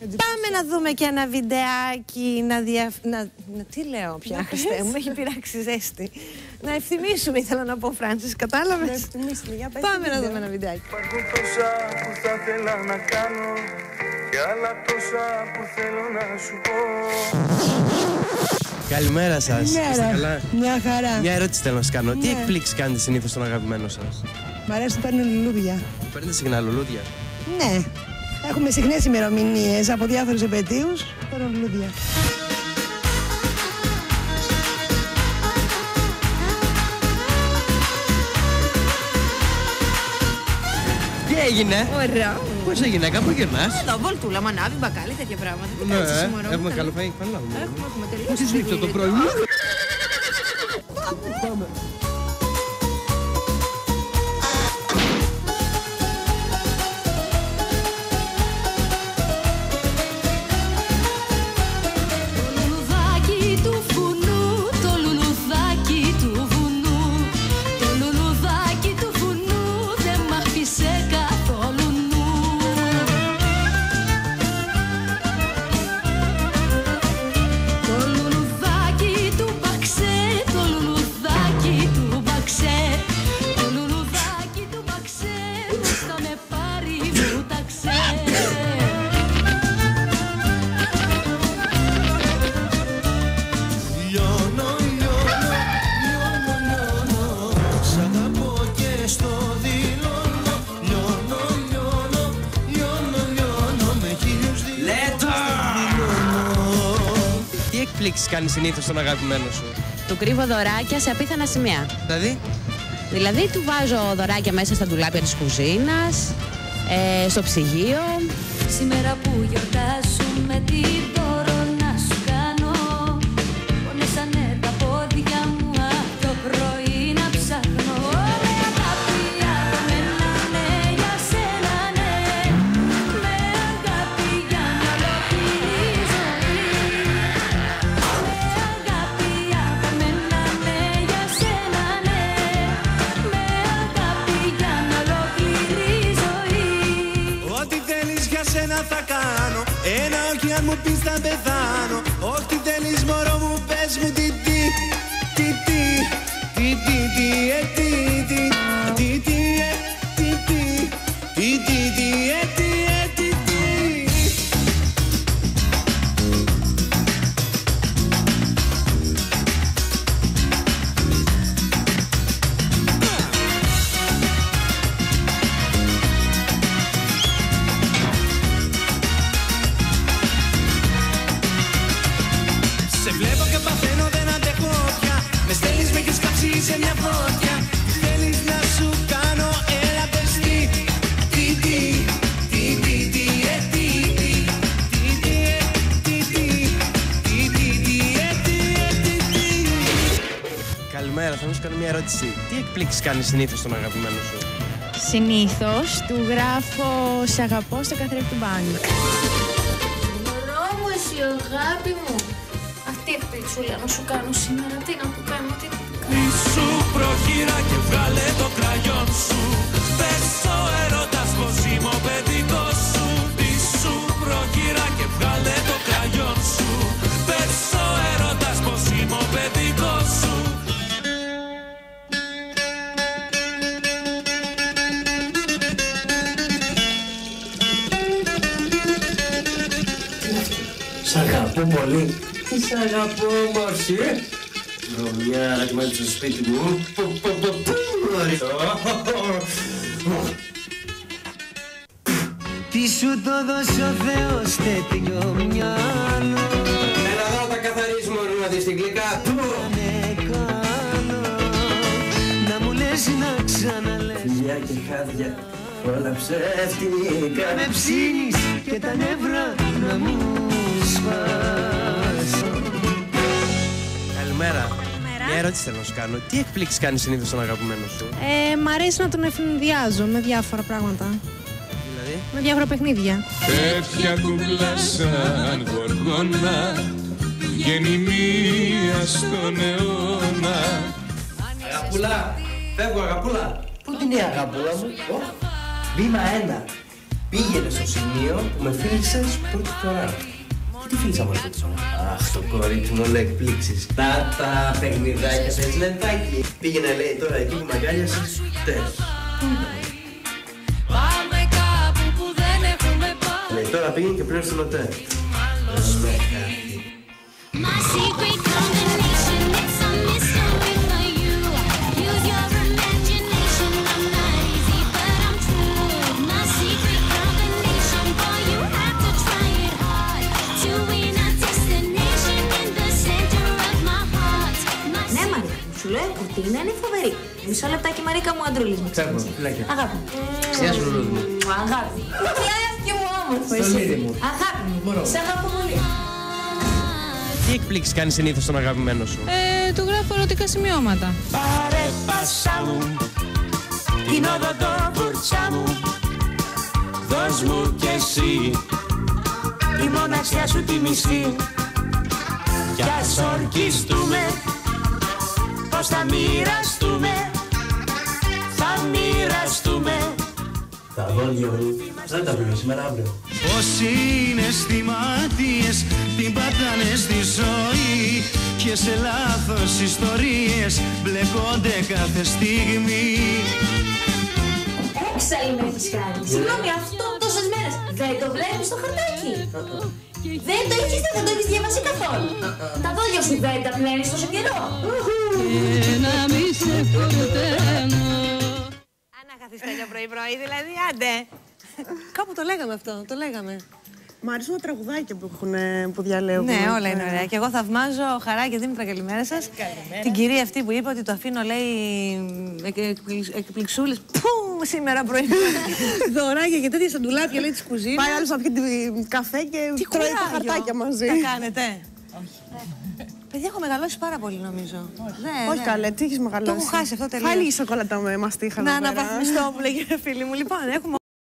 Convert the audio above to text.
Πάμε να δούμε και ένα βιντεάκι, τι λέω πια, Χριστέ μου, έχει πειράξει ζέστη. Να ευθυμίσουμε, ήθελα να πω, Φράνσις, κατάλαβες. Πάμε να δούμε ένα βιντεάκι. Υπάρχουν τόσα που θα ήθελα να κάνω και άλλα τόσα που θέλω να σου πω. Καλημέρα σας. Είστε καλά? Μια χαρά. Μια ερώτηση θέλω να σας κάνω. Τι εκπλήξεις κάνετε συνήθως στον αγαπημένο σας? Μ' αρέσει να παίρνω λουλούδια. Παίρνετε συχνά λουλούδια? Ναι. Έχουμε συχνές ημερομηνίες από διάφορους επετείους. Παίρνω λουλούδια. Τι έγινε? Ωραία. Πώς έγινε, κάπου γυρνάς? Εδώ, βολτούλα, μανάβι, μπακάλι, τέτοια πράγματα. Ναι, έχουμε καλό φαγητό. Έχουμε τελείως. Πώς είσαι το πρωί? Πάμε. Τι εκπλήξεις κάνει συνήθως τον αγαπημένο σου? Του κρύβω δωράκια σε απίθανα σημεία. Δηλαδή του βάζω δωράκια μέσα στα ντουλάπια της κουζίνας, στο ψυγείο. Σήμερα που γιορτάζουμε τι μπορώ να σου κάνω? Πονέσανε τα πόδια μου από το πρωί να ψάχνω. Με αγάπη από μένα, ναι, για σένα, ναι. Με αγάπη για μια ολόκληρη ζωή. Με αγάπη από μένα, ναι, για σένα, ναι. Με αγάπη για μια ολόκληρη ζωή. Ό,τι θέλεις για σένα θα κάνω. Ένα όχι αν μου πεις θα πεθάνω. Όχι τι θέλεις μωρό μου, πες μου τι σε βλέπω και παθαίνω, δεν αντέχω πια. Με στέλνεις, με έχεις κάψει σε μια φωτιά. Τι θέλεις να σου κάνω, έλα πες Καλημέρα, θα σου κάνω μια ερώτηση. Τι εκπλήξεις κάνει συνήθως τον αγαπημένο σου? Συνήθως του γράφω «Σ' αγαπώ» στο καθρέφτη του μπάνιου. Μωρό μου, εσύ αγάπη μου. Αυτή η εκπληξούλα να σου κάνω σήμερα, τι να του κάνω, τι να του κάνω. Σου προχείρα και βγάλε το κραγιόν σου. Πες ο έρωτας πως είμαι ο παιδικός σου. Σου προχείρα και βγάλε το κραγιόν σου. Πες ο έρωτας πως είμαι ο παιδικός σου. Σ' αγαπώ πολύ. Τι σ' αγαπώ, μόρση. Βρωμιά, κοιμάται στο σπίτι μου. Τι σου το δώσει ο Θεός τέτοιο μυαλό. Έλα εδώ τα καθαρίσουμε, να δεις την κλίκα. Να μου λες να ξαναλες. Φιλιά και χάδια, όλα ψεύτικα. Με ψήνεις και τα νεύρα να μου σπάς. Καλημέρα. Μια ερώτηση θέλω να σου κάνω. Τι εκπλήξεις κάνει συνήθως τον αγαπημένο σου? Μ' αρέσει να τον ευνηδιάζω με διάφορα πράγματα. Δηλαδή? Με διάφορα παιχνίδια. Τέτοια κουκλά σαν γοργόνα βγαίνει μία στον αιώνα. Αγαπούλα, φεύγω αγαπούλα. Πού την είναι αγαπούλα μου? Βήμα 1. Πήγαινε στο σημείο που με φίλησες πρώτη φορά. Και τι φίλησα μας πρώτη φορά? Αχ, το κορίτσι μου, όλα εκπλήξεις. Τα παιχνιδάκια θες λεντάκι. Πήγαινε, λέει, τώρα εκεί που μ' αγκάλιασες, τες. Πάμε κάπου που δεν έχουμε πάει. Λέει, τώρα πήγαινε και πλήρωσε το οτέ. My secret combination, it's a mystery for you. Use your imagination, I'm not easy, but I'm true. My secret combination, boy, you have to try it hard. To win a destination in the center of my heart. Ναι, Μαρίκα, σου λέω η κουρτίνα είναι φοβερή. Μισό λεπτάκι, Μαρίκα μου, Αντρούλης με ξέχασε. Αγάπη μου. Ξιά σου λουλούδι μου. Αγάπη. Και μου όμορφο Στο εσύ. λίδι μου. Αγάπη μου. Σ' αγαπώ πολύ. Τι εκπλήξεις κάνεις συνήθως στον αγαπημένο σου? Του γράφω ερωτικά σημειώματα. Πάρε πάσα μου την οδοντόβουρτσα μου. Δώσ' μου κι εσύ τη μοναξιά σου τη μισή. Κι ας ορκιστούμε πως θα μοιραστούμε. Θα μοιραστούμε. Τα δόντια μου δεν τα πλήρω σήμερα αύριο. Όσοι συναισθηματίες την πατάνε στη ζωή και σε λάθος ιστορίες μπλεκόνται κάθε στιγμή. Έξαλλη με έχεις κάνει. Συγγνώμη, αυτό τόσες μέρες δεν το βλέπεις στο χαρτάκι. Δεν το έχεις διαβάσει καθόλου. Τα δόντια σου δεν τα πλένεις τόσο καιρό. Να μη σε χορταίνω. Ανακαθιστέλια πρωί-πρωί, δηλαδή, άντε. Κάπου το λέγαμε αυτό, το λέγαμε. Μ' αρέσουν τα τραγουδάκια που διαλέγουν. Ναι, όλα είναι ωραία. Και εγώ θαυμάζω, Χαρά και Δήμητρα, καλημέρα σας. Την κυρία αυτή που είπε ότι το αφήνω, λέει, εκπληξούλες. Πού, σήμερα πρωί. Δωράκια και τέτοια σαν ντουλάπια, λέει, της κουζίνας. Πάει άλλος να πιει καφέ και τρώει τα χαρτάκια μαζί. Τα κάνετε? Όχι. Παιδιά, έχω μεγαλώσει πάρα πολύ, νομίζω. Όχι καλέ, τι έχεις μεγαλώσει? Το έχω χάσει αυτό τελείως. Χάλη η σοκολάτα με μαστίχα. Να αναβαθμιστώ, που λέγεται φίλη μου. Λοιπόν, έχουμε